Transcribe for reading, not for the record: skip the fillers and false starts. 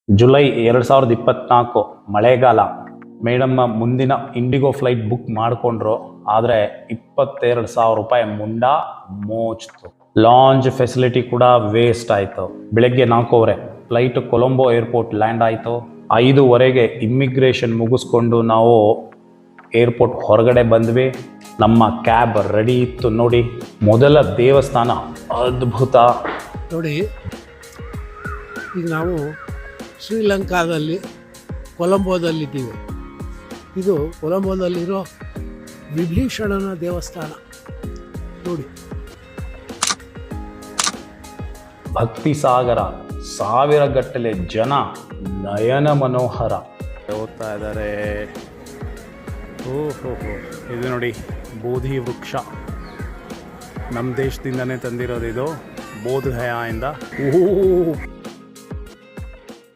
July 2024 ಮಳೆಗಾಲ. Madam ಮುಂದಿನ IndiGo flight book ಮಾಡಿಕೊಂಡ್ರು. ಆದರೆ 22,000 ರೂಪಾಯಿ ಮುಂಡ ಮೋಚ್ತು. ಲಾಂಚ್ ಫೆಸಿಲಿಟಿ ಕೂಡ ವೇಸ್ಟ್ ಆಯಿತು. ಬೆಳಗ್ಗೆ 4:00 ಫ್ಲೈಟ್ ಕೊಲಂಬೋ ಏರ್ಪೋರ್ಟ್ ಲ್ಯಾಂಡ್ ಆಯಿತು. 5:00 ಇಮ್ಮಿಗ್ರೇಷನ್ ಮುಗಿಸ್ಕೊಂಡು ನಾವು ಏರ್ಪೋರ್ಟ್ ಹೊರಗಡೆ ಬಂದ್ವಿ. ನಮ್ಮ ಕ್ಯಾಬ್ ರೆಡಿ ಇತ್ತು ನೋಡಿ. ಮೊದಲ ದೇವಸ್ಥಾನ ಅದ್ಭುತ ನೋಡಿ. ಈಗ ನಾವು ಶ್ರೀಲಂಕಾದಲ್ಲಿ ಕೊಲಂಬೋದಲ್ಲಿದ್ದೀವಿ. ಇದು ಕೊಲಂಬೋದಲ್ಲಿರೋ ವಿಭೀಷಣನ ದೇವಸ್ಥಾನ ನೋಡಿ. ಭಕ್ತಿ ಸಾಗರ, ಸಾವಿರ ಗಟ್ಟಲೆ ಜನ, ನಯನ ಮನೋಹರ ಹೋಗ್ತಾ ಇದ್ದಾರೆ. ಓಹೋ, ಇದು ನೋಡಿ ಬೋಧಿ ವೃಕ್ಷ. ನಮ್ಮ ದೇಶದಿಂದನೇ ತಂದಿರೋದು ಇದು, ಬೋಧಗಯಾದಿಂದ. ಓಹ್